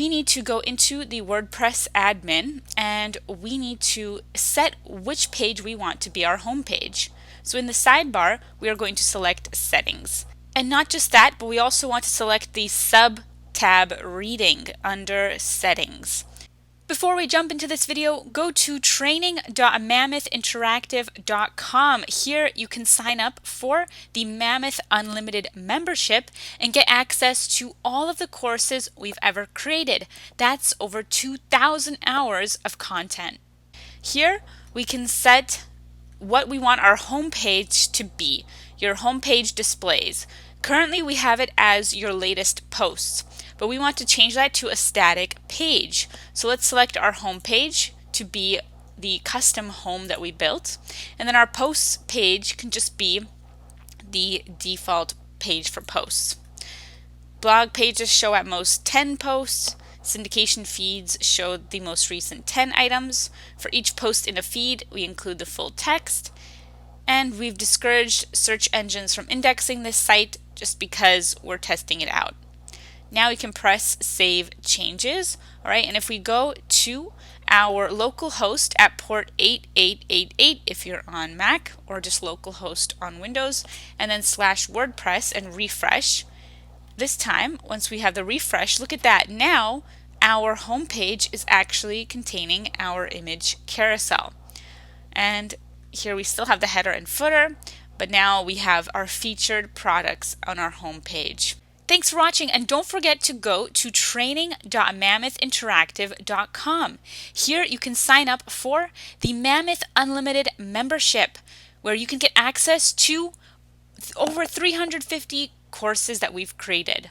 we need to go into the WordPress admin and we need to set which page we want to be our home page. So in the sidebar, we are going to select settings. And not just that, but we also want to select the sub-tab reading under settings. Before we jump into this video, go to training.mammothinteractive.com. Here you can sign up for the Mammoth Unlimited membership and get access to all of the courses we've ever created. That's over 2,000 hours of content. Here we can set what we want our homepage to be, your homepage displays. Currently we have it as your latest posts, but we want to change that to a static page. So let's select our home page to be the custom home that we built, and then our posts page can just be the default page for posts. Blog pages show at most 10 posts. Syndication feeds show the most recent 10 items. For each post in a feed, we include the full text. And we've discouraged search engines from indexing this site just because we're testing it out. Now we can press Save Changes. All right, and if we go to our local host at port 8888 if you're on Mac, or just localhost on Windows, and then /WordPress and refresh. This time, once we have the refresh, look at that. Now our home page is actually containing our image carousel. And here we still have the header and footer, but now we have our featured products on our home page. Thanks for watching, and don't forget to go to training.mammothinteractive.com. Here you can sign up for the Mammoth Unlimited membership, where you can get access to over 350 courses that we've created.